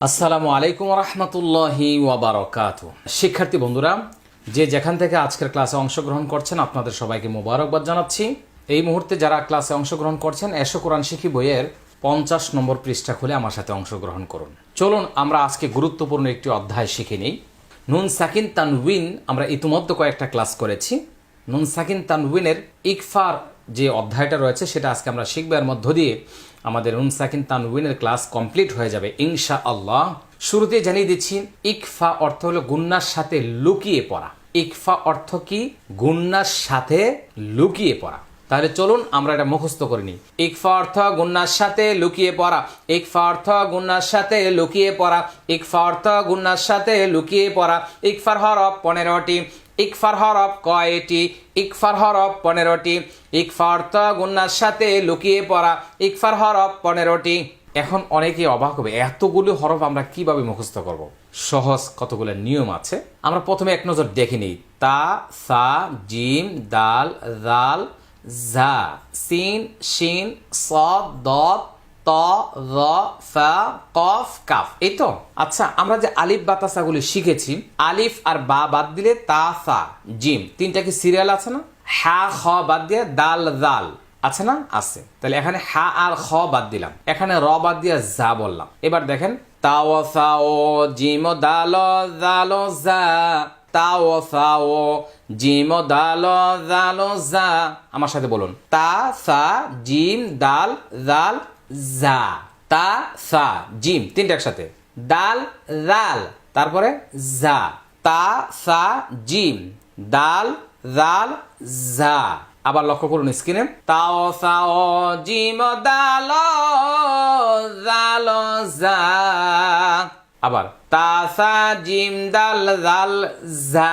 আসসালামু আলাইকুম রহমতুল্লাহি ওয়াবারাকাতু। শিক্ষার্থী বন্ধুরা, যে যেখান থেকে আজকের ক্লাসে অংশগ্রহণ করছেন আপনাদের সবাইকে মোবারকবাদ জানাচ্ছি। এই মুহূর্তে যারা ক্লাসে অংশগ্রহণ করছেন, এসো কোরআন শিখি বইয়ের 50 নম্বর পৃষ্ঠা খুলে আমার সাথে অংশগ্রহণ করুন। চলুন আমরা আজকে গুরুত্বপূর্ণ একটি অধ্যায় শিখে নিই। নুন সাকিন তানউইন আমরা ইতিমধ্যে কয়েকটা ক্লাস করেছি। নুন সাকিন তানউইনের ইকফার যে অধ্যায়টা রয়েছে সেটা আজকে আমরা শিখব। এর মধ্য দিয়ে আমাদের নুন সাকিন তানউইনের ক্লাস কমপ্লিট হয়ে যাবে ইনশাআল্লাহ। শুরুতে জানিয়ে দিচ্ছি, ইকফা অর্থ হলো গুন্নার সাথে লুকিয়ে পড়া। ইকফা অর্থ কি? গুন্নার সাথে লুকিয়ে পড়া। তাহলে চলুন আমরা এটা মুখস্থ করে নিই। ইকফা অর্থ গুন্নার সাথে লুকিয়ে পড়া। ইকফা অর্থ গুন্নার সাথে লুকিয়ে পড়া। ইকফা অর্থ গুন্নার সাথে লুকিয়ে পড়া। ইকফার হরফ 15টি। ইকফার হরফ কয়টি? ইকফার হরফ 15টি। ইকফা অর্থ গুন্নার সাথে লুকিয়ে পড়া। ইকফার হরফ 15টি। এখন অনেকে অবাক হবে, এতগুলো হরফ আমরা কিভাবে মুখস্থ করব? সহজ কতগুলো নিয়ম আছে। আমরা প্রথমে এক নজর দেখে নিই। তা, সা, জিম, দাল, জাল, জা, সিন, শিন, সদ, দদ, ত, র, ফা, কফ, কাফ। এই তো। আচ্ছা, আমরা যে আলিফ বাতাসাগুলি শিখেছি, আলিফ আর বা বাদ দিলে তা, সা, জিম, তিনটা কি সিরিয়াল আছে না? হা, খ বাদ দিয়ে দাল, জাল আছে না? আছে। তাহলে এখানে হা আর খ বাদ দিলাম, এখানে র বাদ দিয়ে যা বললাম। এবার দেখেন, তাও, সাও, জিম, দাল, জাল, জা, তাও, সাও, জিম, দাল, জাল, জা। আমার সাথে বলুন, তা, সা, জিম, দাল, জাল, জা। তা, সা, জিম, তিনটা একসাথে। দাল, জাল, তারপরে জা। তা, সা, জিম, দাল, জাল, জা। আবার লক্ষ্য করুন স্ক্রিনে, তাও, সাও, জিম, দাল, জাল, জা। আবার তা, সা, জিম, দাল, জাল, জা।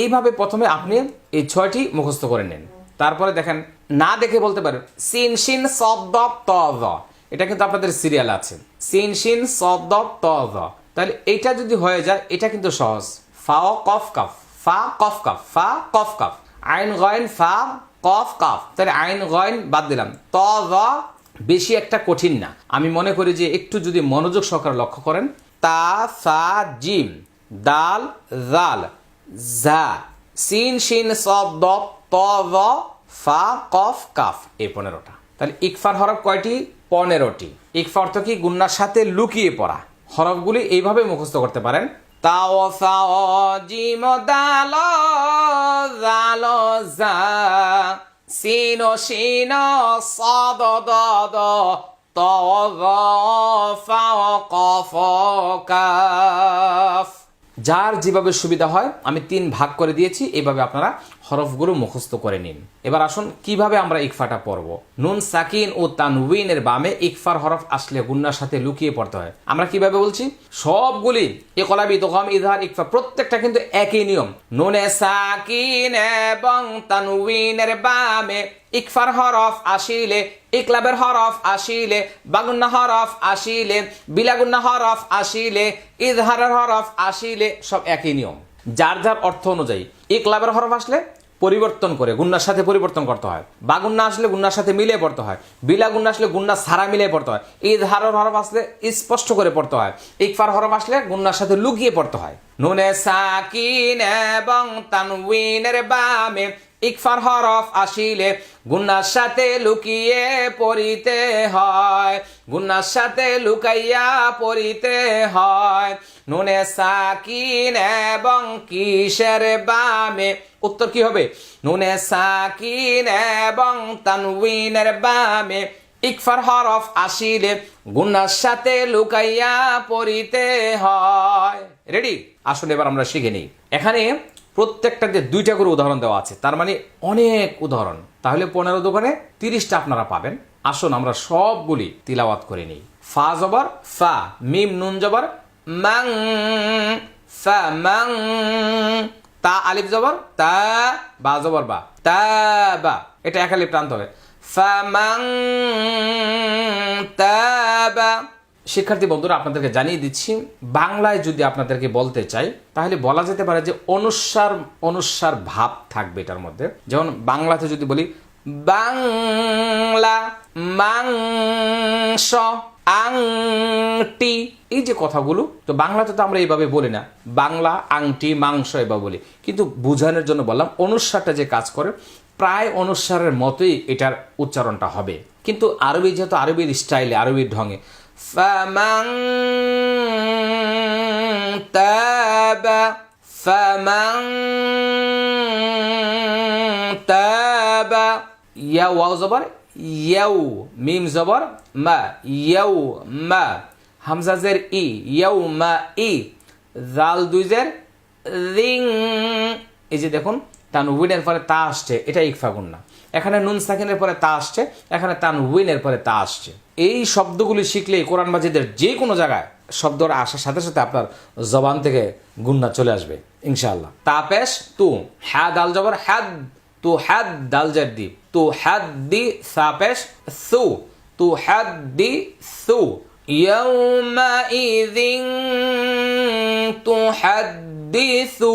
এইভাবে প্রথমে আপনি এই 6টি মুখস্থ করে নেন। তারপরে দেখেন, না দেখে বলতে পারেন সিন, শিন, সদ, ত, জ। এটা কিন্তু আপনাদের সিরিয়াল আছে, সিন, শিন, সদ, ত, জ। তাহলে এটা যদি হয়ে যায়, এটা কিন্তু সহজ। ফা, কফ, কাফ, ফা, কফ, কাফ, ফা, কফ, কাফ, আইন, গয়েন, ফা, কফ, কাফ। তাহলে আইন, গয়েন বাদ দিলাম। ত, জ বেশি একটা কঠিন না। আমি মনে করি যে একটু যদি মনোযোগ সহকারে লক্ষ্য করেন, তা, সা, জিম, দাল, জাল, জা, সিন, শিন, সদ, ত, জ, ফা, কফ, কাফ। এই 15টা। তাহলে ইকফার হরফ কয়টি? 15টি। ইকফা অর্থ কি? গুন্নার সাথে লুকিয়ে পড়া। হরফগুলি এইভাবে মুখস্থ করতে পারেন। তাও, সাও, জিম, দাল, জাল, জা, সিন, শিন, সদ, দ, ত, জ, ফা, কফ, কাফ। যার যেভাবে সুবিধা হয় আমি 3 ভাগ করে দিয়েছি, এইভাবে আপনারা হরফগুলো মুখস্থ করে নিন। এবার আসুন কিভাবে আমরা ইকফাটা পড়ব। নুন সাকিন ও তানউইনের বামে ইকফার হরফ আসলে গুন্নার সাথে লুকিয়ে পড়তে হয়। আমরা কিভাবে বলছি? সবগুলি ইকলাব, ইদগাম, ইজহার, ইকফা প্রত্যেকটা কিন্তু একই নিয়ম। নুনে সাকিন এবং তানউইনের বামে ইকফার হরফ আসিলে, ইকলাবের হরফ আসিলে, বাগুন্না হরফ আসিলে, বিলাগুন্না হরফ আসিলে, ইজহারের হরফ আসিলে, সব একই নিয়ম। যার যার অর্থ অনুযায়ী ইকলাবের হরফ আসলে পরিবর্তন করে গুন্নার সাথে পরিবর্তন করতে হয়, বাগুন্না আসলে গুন্নার সাথে মিলিয়ে পড়তে হয়, বিলাগুন্না আসলে গুন্না ছাড়া মিলিয়ে পড়তে হয়, ইজহারের হরফ আসলে স্পষ্ট করে পড়তে হয়, ইকফার হরফ আসলে গুন্নার সাথে লুকিয়ে পড়তে হয়। নুনে সাকিন এবং তানউইনের বামে ইকফার হরফ আসিলে গুন্নার সাথে লুকিয়ে পড়িতে হয়, গুন্নার সাথে লুকাইয়া পড়িতে হয়। নুনে সাকিন এবং কিসের বামে? উত্তর কি হবে? নুনে সাকিন এবং তানউইনের বামে ইকফার হরফ আসিলে গুন্নার সাথে লুকাইয়া পড়িতে হয়। রেডি? আসলে এবার আমরা শিখে নিই। এখানে প্রত্যেকটাতে 2টা করে উদাহরণ দেওয়া আছে, তার মানে অনেক উদাহরণ। তাহলে 15 দোকানে 30টা আপনারা পাবেন। আসুন আমরা সবগুলি তিলাওয়াত করে নিই। ফা জবর ফা, মিম নুন জবর মাং, ফা মাং। তা আলিফ জবর তা, বা জবর বা, তা বা। এটা এক আলিফ টানতে হবে। ফা মাং তা বা। শিক্ষার্থী বন্ধুরা, আপনাদেরকে জানিয়ে দিচ্ছি, বাংলায় যদি আপনাদেরকে বলতে চাই তাহলে বলা যেতে পারে যে অনুস্বার ভাব থাকবে এটার মধ্যে। যেমন বাংলাতে যদি বলি বাংলা মাংস, আংটি। এই যে কথাগুলো, তো বাংলাতে তো আমরা এইভাবে বলি না, বাংলা আংটি মাংস এভাবে বলি, কিন্তু বোঝানোর জন্য বললাম অনুস্বারটা যে কাজ করে প্রায় অনুস্বারের মতোই এটার উচ্চারণটা হবে। কিন্তু আরবি যেহেতু আরবির স্টাইলে, আরবির ঢঙে, ফামান তাবা, ফামান তাবা, ইয়া ওয়াও জবর ইয়াউ, মিম জবর মা, ইয়াউ মা, হামজা জের ই, ইয়াউ মা ই, জাল দুই জের রিং। এই যে দেখুন তানউইনের পরে তা আসছে, এটা ইকফা গুন্না। এখানে নুন সাকিনের পরে তা আসছে, এখানে তানউইনের পরে তা আসছে। এই শব্দগুলি শিখলেই কোরআন মাজিদের যে কোনো জায়গায় শব্দর আসার সাথে সাথে আপনার জবান থেকে গুন্না চলে আসবে ইনশাআল্লাহ। তা পেশ তু, হ্যা দাল জবর হ্যাদ, তু হ্যাদ দাল জের দি, তু হ্যাদ দি, সা পেশ সু, তু হ্যাদ দি সু। ইয়াউমাইযিন তুহাদ্দিসু,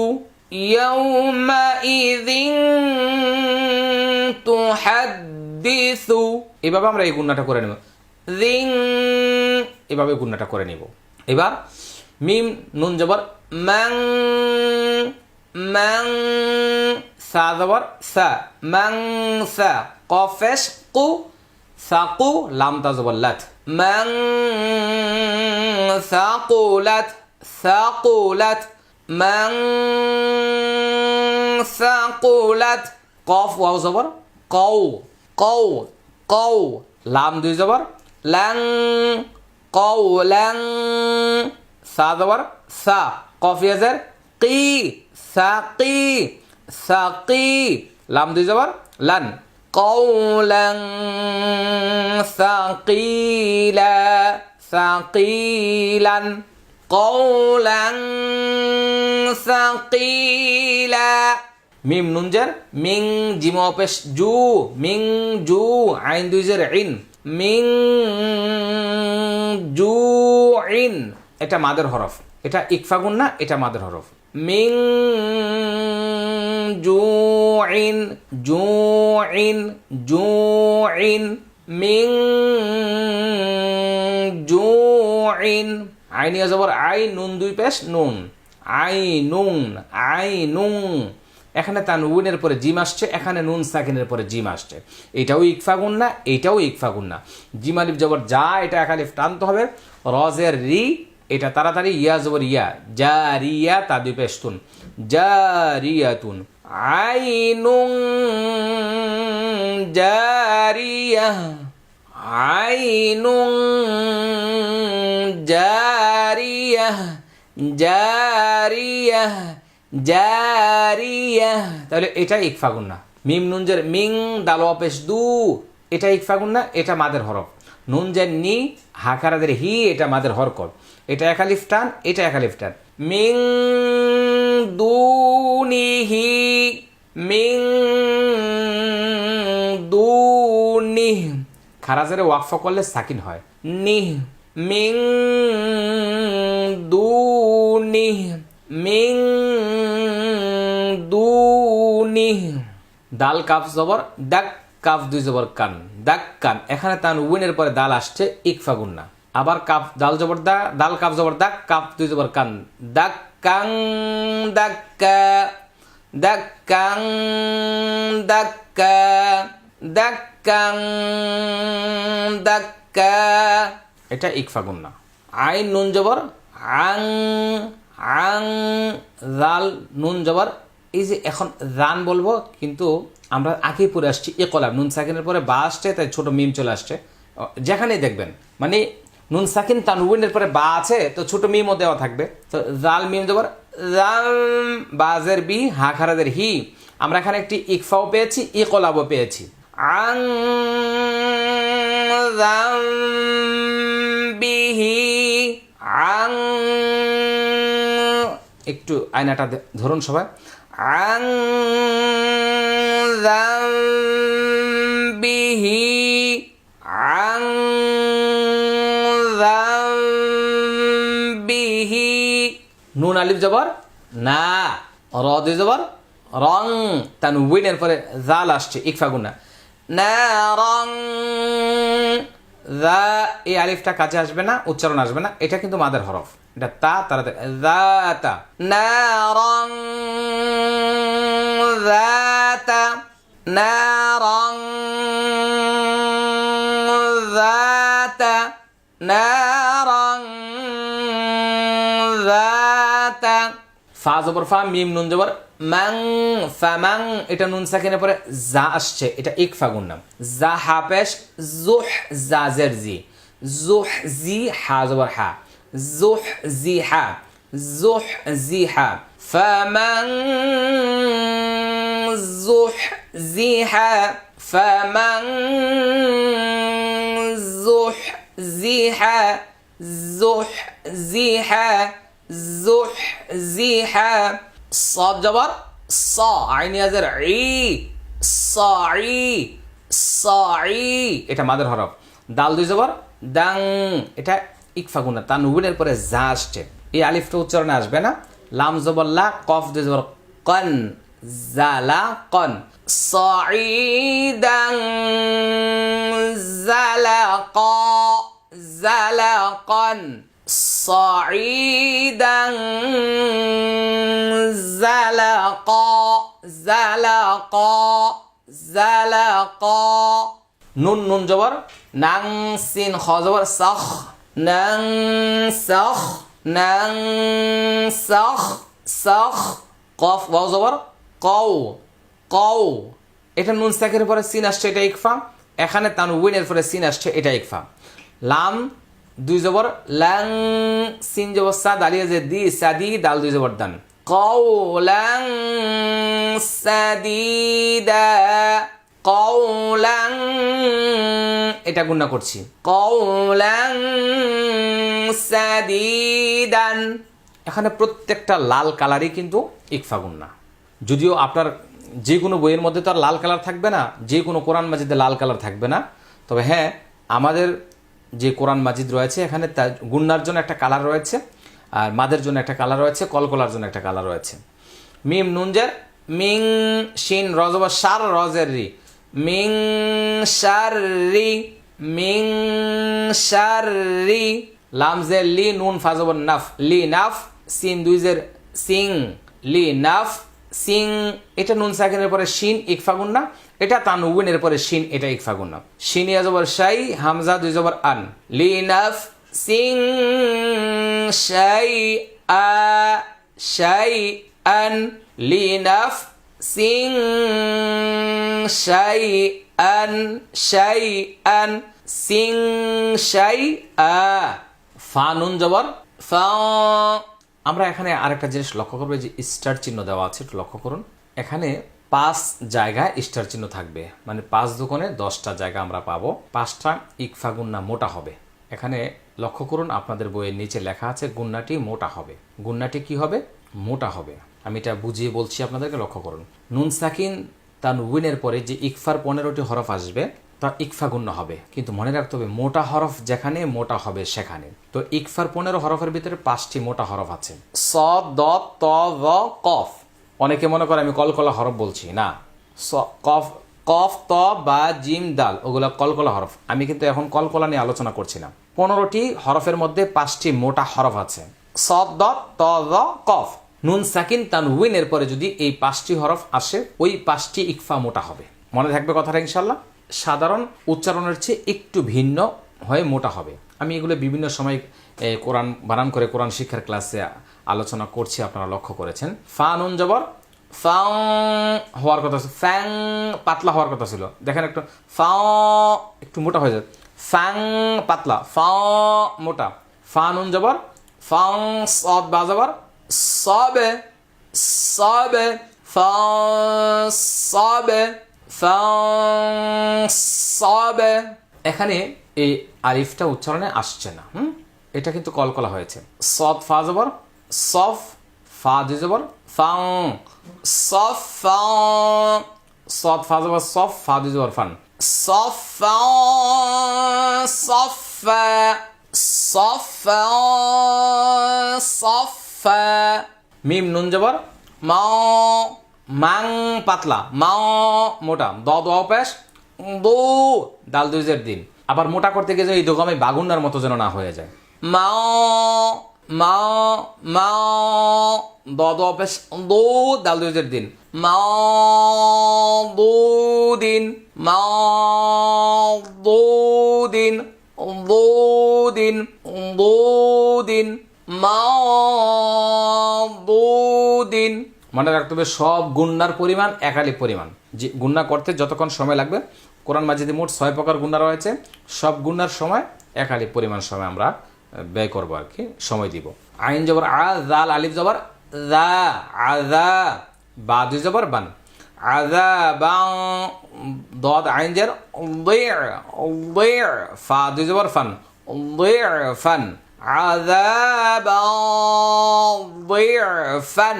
ইয়াউমাইযিন তুহাদ্দিসু। এভাবে আমরা এই গুন্নাটা করে নেব, জিং, এভাবে গুন্নাটা করে নেব। এবার মিম নুন জবর ম্যাং, ম্যাং, সা জবর সা, ম্যাং সা, কফেশ কু, সাকু, লাম তা জবর লাত, ম্যাং সাকুলাত, সাকুলাত, ম্যাং সাকুলাত, কফ ওয়াও জবর কৌ, কৌ, কৌ, লাম দুই জবর ল্যাং, কৌ ল্যাং, সা জবর সা, কফ ইয়াজের কি, সাকি, সাকি, লাম দুই জবর লান, কৌলাং সাকিলা, সাকিলান, কৌলাং সাকিলা। মিম নুনজার মিং, জিম অপেশ জু, মিং জু, আইন দুই জের ইন, মিং জু ইন। এটা মাদের হরফ, এটা ইকফা গুন্না, এটা মাদের হরফ। মিং জু ইন, জু ইন, জু ইন, মিং জু ইন। আইনিয়া জবর আই, নুন দুই পেশ নুন, আই নুন, আই নুন। এখানে তানউইনের পরে জিম আসছে, এখানে নুন সাকিনের পরে জিম আসছে। এটাও ইকফা গুন্না, এইটাও ইকফা গুন্না। জিম আলিফ জবর যা, এটা এক আলিফ টানতে হবে। রজের রি, এটা তাড়াতাড়ি। ইয়া জবর ইয়া, জারিয়া, তা দুই পেশ তুন, জারিয়াতুন। আইনুন জারিয়া, আইনুন জারিয়া, জারিয়া, জারিয়া। তাহলে এটা ইকফা গুন্না। মিম নুনজের মিং, দাল অপেশ দু, এটা ইকফা গুন্না, এটা মাদের হরফ। নুনজের নি, হাকারাদের হি, এটা মাদের হরকত। এটা এক আলিফ টান, এটা এক আলিফ টান। মিং দুনিহি, মিং দুনিহ, খারাজের ওয়াকফা করলে সাকিন হয়, নিহ, মিং দুনিহ, মিং দুনিহ। দাল কাফ জবর দাক, কাফ দুই জবর কান, দাক কান। এখানে তানউইনের পরে দাল আসছে, ইকফা গুন্না। আবার কাফ দাল জবর দা, দাল কাফ জবর দাক, কাফ দুই জবর কান, দাক কাং, দাক্কা, দাক কাং, দাক্কা, দাক কাং, দাক্কা। এটা ইকফা গুন্না। আইন নুন জবর আং, আং, জাল নুন জবর। এই যে এখন জান বলবো, কিন্তু আমরা আগে পড়ে আসছি ইকলাব, নুন সাকিনের পরে বা আসছে, তাই ছোট মিম চলে আসছে। যেখানেই দেখবেন মানে নুন সাকিন তানউইনের পরে বা আছে, তো ছোট মিমও দেওয়া থাকবে। তো জাল মিম জবর জাল, বাজের বি, হা খারাদের হি। আমরা এখানে একটি ইকফাও পেয়েছি, ইকলাবও পেয়েছি। আং যামবিহি, আং, একটু আয়নাটা ধরুন সবাই। আং যামবিহি, আং যামবিহি। নুন আলিফ জবর না, র দুই জবর রং, তানউইনের পরে জাল আসছে, ইকফা গুন্না। নারং, দা, এই আলিফটা কাজে আসবে না, উচ্চারণ আসবে না, এটা কিন্তু মাদের হরফ, এটা তা তারা যাতা, নারান যাতা, নারান যাতা, নারান যাতা। ফা জবর ফা, মিম নুন জবর মাং, ফামাং, এটা নুন সাকিনের পরে জা আসছে, এটা ইকফা গুন্নাম। জা হা পেশ, জুহ জাজের জি, জুহ জি হা জবর হা, জুহ জি হা, জুহ জি হা। ফামাং জুহ জি হা, ফামাং জুহ জি হা, জুহ জি হা, জুহ জি হা। صاد জবর স, আইন ইয়াজের ই, সাই, সাই, এটা মাদের হরফ। দাল দুই জবর দাং, এটা ইকফা গুন্না, তানউইনের পরে যা আসছে, এই আলিফটা উচ্চারণে আসবে না। লাম জবর লা, কফ দুই জবর কন, জালা কন। সাইদাং জালাকা, জালাকান, صعيدا زلقا زلقا زلقا। নুন নুন জবর নাং, সিন খ জবর সখ, নাং সখ, নাং সখ, সখ। কফ ওয়াও জবর কও, কও, এটা নুন সাকিনের পরে সিন আসছে, এটা ইকফা। এখানে তানউইনের পরে সিন আসছে, এটা ইকফা। লাম দুই জবর লাং, সিন জবর সা, দালিয়া যে দি, সাদি, দাল দুই জবর দান। কওলাং সাদিদা, কওলাং, এটা গুণনা করছি, কওলাং সাদিদান। এখানে প্রত্যেকটা লাল কালারই কিন্তু ইকফা গুণনা। যদিও আপনার যে কোনো বইয়ের মধ্যে তো আর লাল কালার থাকবে না, যে কোনো কোরআন মাজিদে লাল কালার থাকবে না, তবে হ্যাঁ আমাদের যে কোরআন মাজিদ রয়েছে এখানে গুন্নার জন্য একটা কালার রয়েছে, আর মাদের জন্য একটা কালার রয়েছে, কলকলার জন্য একটা কালার রয়েছে। মিম নুনজের মিং, শিন রজবা সার, রজের রি, মিং সার রি, মিং সার রি। লামজের লি, নুন ফাজবর নাফ, লি নাফ, সিন দুইজের সিং, লি নাফ সিং, এটা নুন সাকিনের পরে শিন ইকফা গুন্না, এটা তানউইনের পরে শিন, এটা ইকফা গুন্না। শিন ইয়া জবর শাই, হামজা দুই জবর আন, লি নাফ সিং শাই আ, শাই আন, লি নাফ সিং শাই আন, শাই আন, সিং শাই আ। ফা নুন জবর ফা। আমরা এখানে আরেকটা জিনিস লক্ষ্য করবো, যে স্টার চিহ্ন দেওয়া আছে, একটু লক্ষ্য করুন। এখানে 5 জায়গায় স্টার চিহ্ন থাকবে, মানে 5 দোকানে 10টা জায়গা আমরা পাবো। 5টা ইকফা গুন্না মোটা হবে। এখানে লক্ষ্য করুন, আপনাদের বইয়ের নিচে লেখা আছে গুন্নাটি মোটা হবে। গুন্নাটি কি হবে? মোটা হবে। আমি এটা বুঝিয়ে বলছি আপনাদেরকে, লক্ষ্য করুন। নুন সাকিন তানউইনের পরে যে ইকফার 15টি হরফ আসবে তা ইকফা গুণ্য হবে, কিন্তু মনে রাখতে হবে মোটা হরফ যেখানে মোটা হবে সেখানে। তো ইকফার 15 হরফের ভিতরে 5টি মোটা হরফ আছে, স, দ, ত, ভ, কফ। অনেকে মনে করে আমি কলকলা হরফ বলছি, না। কফ, কফ, ত বা জিম, দাল ওগুলা কলকলা হরফ। আমি কিন্তু এখন কলকলা নিয়ে আলোচনা করছি না। 15টি হরফের মধ্যে 5টি মোটা হরফ আছে, স, দ, ত, ভ, কফ। নুন সাকিন তানউইনের পরে যদি এই 5টি হরফ আসে, ওই 5টি ইকফা মোটা হবে। মনে থাকবে কথাটা ইনশাল্লাহ। সাধারণ উচ্চারণের চেয়ে একটু ভিন্ন হয়ে মোটা হবে। আমি এগুলো বিভিন্ন সময় কোরআন বানান করে কোরআন শিক্ষার ক্লাসে আলোচনা করছি, আপনারা লক্ষ্য করেছেন। ফা নুন জবর ফাং হওয়ার কথা ছিল, ফ্যাং পাতলা হওয়ার কথা ছিল। দেখেন একটু ফা একটু মোটা হয়ে যায়, ফ্যাং পাতলা, ফা মোটা। ফা নুন জবর ফাং, সব বা জবর সবে, সবে, ফা সবে, ফাংসাবে। এখানে এই আলিফটা উচ্চারণে আসছে না, এটা কিন্তু কলকলা হয়েছে। সফ ফা জবর সফ, ফা দুই জবর ফাং, সফ ফাং, সফ ফা জবর সফ, ফা দুই জবর ফান, সফা সফা, সফা সফা। মিম নুন জবর মা, মাং পাতলা, মা মোটা, দ দোয়া পেশ, দো দাল দুই জের দিন, আবার মোটা করতে গিয়ে এই দোকামে বাগুন্নার মতো যেন না হয়ে যায়। মা মা মা দ দ পেশ দো দাল দুজের দিন মা দো দিন মা দো দিন দো দিন দো দিন মা দো দিন। মনে রাখতে হবে সব গুন্নার পরিমাণ একালি পরিমাণ। যে গুন্না করতে যতক্ষণ সময় লাগবে, কোরআন মাজিদে মোট 6 প্রকার গুন্না রয়েছে, সব গুন্নার সময় একালি পরিমাণ সময় আমরা ব্যয় করবো আর কি, সময় দিব। আইন জবর আ, জাল আলিফ জবর দা, আযা, বা দুই জবর বান, আযা বাং, দদ আইন জের দি, ফা দুই জবর ফান, ফান, عذابا ضعفا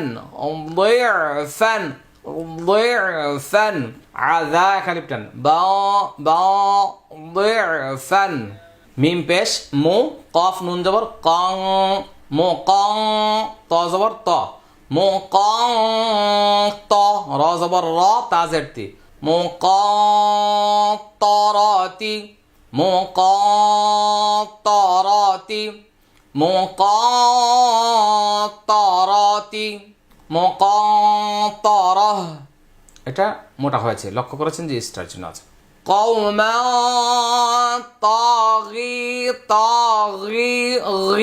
ضعفا ضعفا عذا খালিপটান বা বা ضعفا মিম পেশ মু কফ নুন জবর কং মু কং ত জবর ত মু কং ত র জবর র তা জেরতি মু কতরাতি মু কতরাতি মুকাত্তারাতি মুকাত্তারাহ। এটা মোটা হয়েছে, লক্ষ্য করেছেন যে স্টার চিহ্ন আছে। কওমা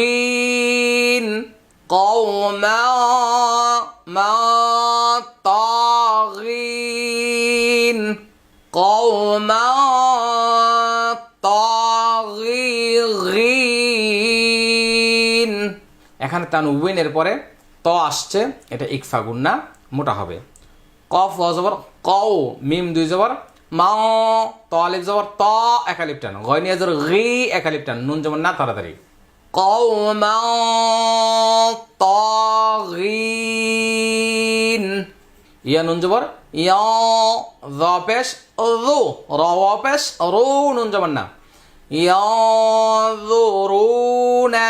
তাগিন কওমা মা তাগিন কওমা তাগিন। এখানে তানউইনের পরে ত আসছে, এটা ইকফা গুন্না, মোটা হবে। কফ জবর কও, মিম দুই জবর মা, ত আলিফ জবর ত একালিফ টান, গয়নিয়া জবর গি একালিফ টান, নুন যেমন না তাড়াতাড়ি। কওমা তাগিন। ইয়া নুন জবর ইয়া, য পেশ যু, র পেশ রু, নুন যেমন না। ইয়াযুরুনা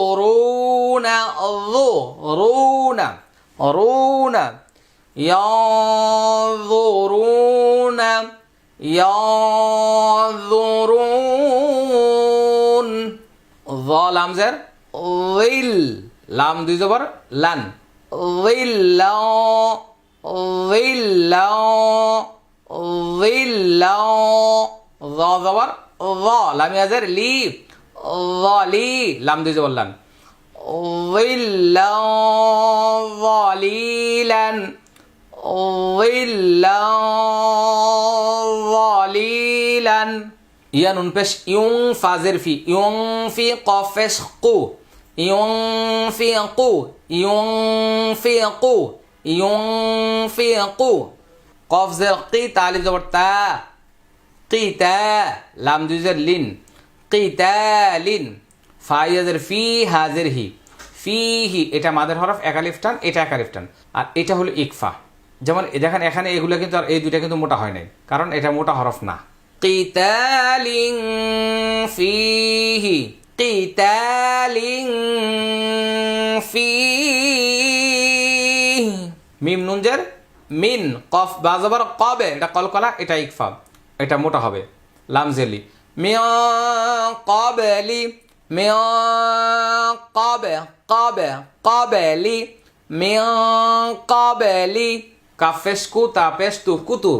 ইয়াযুরুনা যুরুনা রুনা ইয়াযুরুনা ইয়াযুরুন। লাম জের যিল, লাম দুই জবর লান, যিল্লা যিল্লা যিল্লা, য জবর য, লাম ইয়াজের লি, যালি, লাম দুই জবর লান, যিল্লা যালিলান যিল্লা যালিলান। ইয়া নুন পেশ ইউং, ফাজের ফি, ইউং ফি কফ পেশ কু, ইউং ফি কু, ইউং ফি কু, ইউং ফি কু। কফ জের কি, তালিফ জবর তা, কিতা, লাম দুই জের লিন, কিতালিন। ফাইয়াজের ফি, হাজের হি, ফিহি, এটা মাদের হরফ একালিফ টান, এটা একালিফ টান, আর এটা হলো ইকফা। যেমন দেখেন এখানে এগুলো কিন্তু আর এই দুইটা কিন্তু মোটা হয় নাই, কারণ এটা মোটা হরফ না। কিতালিন ফিহি, কিতালিন ফিহি। মিম নুন জের মিন, কফ বা জবর কবে, এটা কলকলা, এটা ইকফা, এটা মোটা হবে। লাম জেলি মিয়া কবেলি, মিয়া কবে কবে কবেলি, মিয়া কবেলি। কাফেশ কু, তা পেশ তু, কুতু,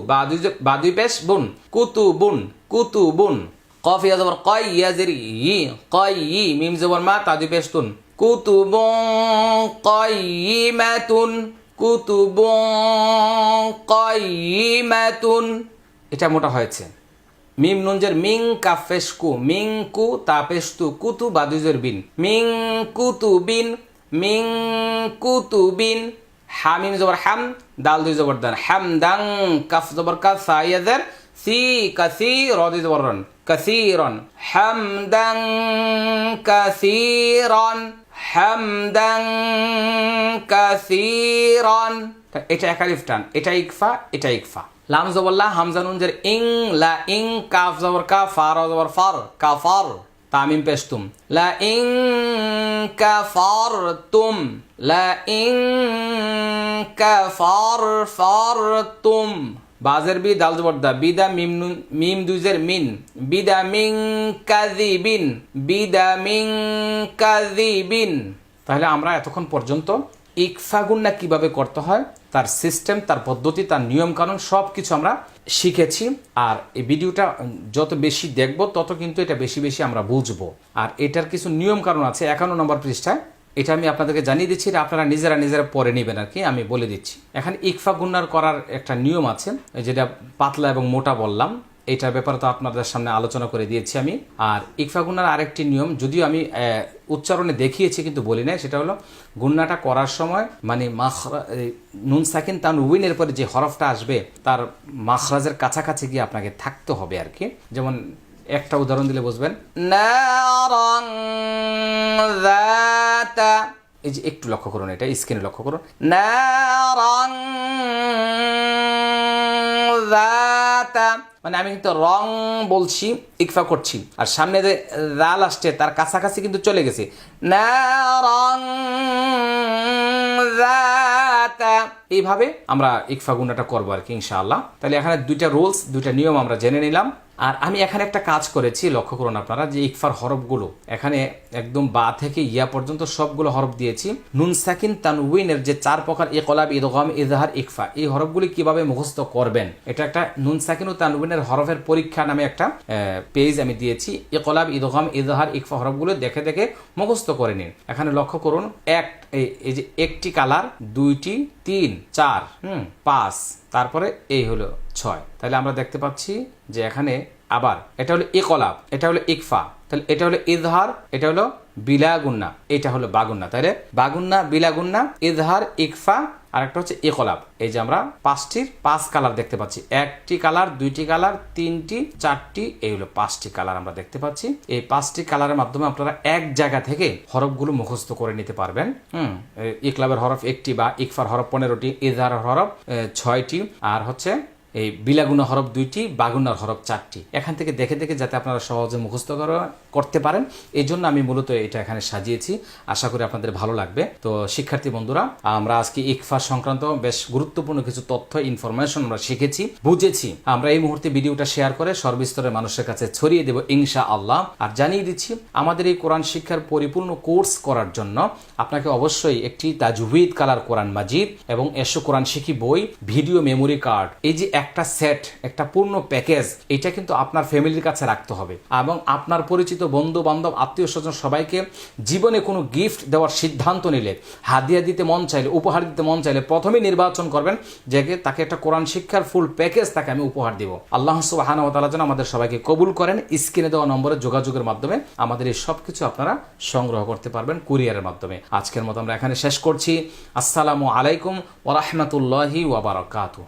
বা দুই পেশ বুন, কুতু বুন, কুতু বুন। কফ ইয়া জবর কয়, ইয়া জেরি ই, কয় ই, মিম জবর মা, তা দুই পেশ তুন, কুতুবুন কাইয়িমাতুন, কুতুবুন কাইয়িমাতুন। এটা মোটা হয়েছে। মিম নুনজের মিং, কাফেশ কু, মিং কু, তা পেশ তু, কুতু বা দুইজের বিন, মিং কুতু বিন, মিং কুতু বিন। হামিম জবর হাম, দাল দুই জবর দান, হামদাং, কাফ জবর কা, সা ইয়াজের সি, কাসি, র দুই জবর রন, কাসিরন, হামদাং কাসিরন, হামদাং কাসিরন। এটা একালিফ টান, এটা ইকফা, এটা ইকফা। লাম জবরলা, হামজা নুন জের ইং, লা ইং, কাফ জবর কা, ফা র জবর ফার, কাফার, তামিম পেশতুম, লা ইং কাফারতুম, লা ইং কাফারতুম, বাজের বি দাল জবর দা, বিদা মিম নুন মিম দুইজের মিন, বিদা মিন কাযিবিন, বিদা মিন কাযিবিন। তাহলে আমরা এতক্ষণ পর্যন্ত ইকফা গুন্না কিভাবে করতে হয়, তার সিস্টেম, তার পদ্ধতি, তার নিয়ম কানুন সব কিছু আমরা শিখেছি। আর এই ভিডিওটা যত বেশি দেখব তত কিন্তু এটা বেশি বেশি আমরা বুঝবো। আর এটার কিছু নিয়ম কানুন আছে 51 নম্বর পৃষ্ঠায়, এটা আমি আপনাদেরকে জানিয়ে দিচ্ছি, এটা আপনারা নিজেরা পড়ে নেবেন আর কি, আমি বলে দিচ্ছি। এখানে ইকফা গুন্নার করার একটা নিয়ম আছে, যেটা পাতলা এবং মোটা বললাম, এটার ব্যাপারে তো আপনাদের সামনে আলোচনা করে দিয়েছি আমি। আর ইকফা গুন্নার আরেকটি নিয়ম, যদিও আমি উচ্চারণে দেখিয়েছি কিন্তু বলি নাই, সেটা হলো গুন্নাটা করার সময় মানে নুন সাকিন তানউইনের পরে যে হরফটা আসবে তার মাখরাজের কাছাকাছি গিয়ে আপনাকে থাকতে হবে আর কি। যেমন একটা উদাহরণ দিলে বুঝবেন, নারান যাতা, এই যে একটু লক্ষ্য করুন, এটা স্ক্রিনে লক্ষ্য করুন, নারান যাতা, মানে আমি কিন্তু রং বলছি, ইকফা করছি, আর সামনে যে রাল আসছে তার কাছাকাছি কিন্তু চলে গেছে, নারান যাতা। এইভাবে আমরা ইকফা গুন্নাটা করবো আর কি ইনশাআল্লাহ। তাহলে এখানে দুইটা রুলস, দুইটা নিয়ম আমরা জেনে নিলাম। আর আমি এখানে একটা কাজ করেছি, লক্ষ্য করুন আপনারা, যে ইকফার হরফগুলো এখানে একদম বা থেকে ইয়া পর্যন্ত সবগুলো হরফ দিয়েছি। নুন সাকিন তানউইনের যে 4 প্রকার ইকলাব, ইদগাম, ইজহার, ইকফা, এই হরফগুলি কিভাবে মুখস্থ করবেন, এটা একটা নুন সাকিন ও তানউইনের হরফের পরীক্ষা নামে একটা পেজ আমি দিয়েছি। ইকলাব, ইদগাম, ইজহার, ইকফা হরফগুলো দেখে দেখে মুখস্থ করে নিন। এখানে লক্ষ্য করুন, এই যে একটি কালার, 2টি, 3, 4, 5, তারপরে এই হলো 6। তাহলে আমরা দেখতে পাচ্ছি যে এখানে আবার এটা হলো ইকলাব, এটা হলো ইকফা, তাহলে এটা হলো ইজহার, এটা হলো বিলাগুন্না, এটা হলো বাগুন্না। তাহলে বাগুন্না, বিলাগুন্না, ইজহার, ইকফা, আর একটা হচ্ছে ইকলাব। এই যে আমরা 5 কালার দেখতে পাচ্ছি, 1টি কালার, 2টি কালার, 3টি, 4টি, এই হলো 5টি কালার আমরা দেখতে পাচ্ছি। এই 5টি কালারের মাধ্যমে আপনারা এক জায়গা থেকে হরফগুলো মুখস্থ করে নিতে পারবেন। ইকলাবের হরফ 1টি বা ইকফার হরফ 15টি, ইজহারের হরফ 6টি, আর হচ্ছে এই বিলাগুনা হরফ 2টি, বাগুনার হরফ 4টি। এখান থেকে দেখে দেখে যাতে আপনারা সহজে মুখস্থ করতে পারেন, এই জন্য আমি মূলত এটা এখানে সাজিয়েছি। আশা করি আপনাদের ভালো লাগবে। তো শিক্ষার্থী বন্ধুরা, আমরা আজকে ইকফা সংক্রান্ত বেশ গুরুত্বপূর্ণ কিছু তথ্য, ইনফরমেশন আমরা শিখেছি, বুঝেছি। আমরা এই মুহূর্তে ভিডিওটা শেয়ার করে সর্বস্তরের মানুষের কাছে ছড়িয়ে দেব ইনশাআল্লাহ। আর জানিয়ে দিচ্ছি, আমাদের এই কোরআন শিক্ষার পরিপূর্ণ কোর্স করার জন্য আপনাকে অবশ্যই একটি তাজউইদ কালার কোরআন মাজিদ এবং এসো কোরআন শিখি বই, ভিডিও মেমোরি কার্ড, এই যে একটা সেট, একটা পূর্ণ প্যাকেজ, এটা কিন্তু আপনার ফ্যামিলির কাছে রাখতে হবে। এবং আপনার পরিচিত বন্ধু বান্ধব, আত্মীয় স্বজন সবাইকে জীবনে কোনো গিফট দেওয়ার সিদ্ধান্ত নিলে, হাদিয়া দিতে মন চাইলে, উপহার দিতে মন চাইলে, প্রথমে নির্বাচন করবেন যে তাকে একটা কোরআন শিক্ষার ফুল প্যাকেজ তাকে আমি উপহার দিব। আল্লাহ সুবহানাহু ওয়া তাআলা যেন আমাদের সবাইকে কবুল করেন। স্ক্রিনে দেওয়া নম্বরে যোগাযোগের মাধ্যমে আমাদের এই সব কিছু আপনারা সংগ্রহ করতে পারবেন কুরিয়ারের মাধ্যমে। আজকের মতো আমরা এখানে শেষ করছি। আসসালামু আলাইকুম ওয়া রাহমাতুল্লাহি ওয়া বারাকাতুহু।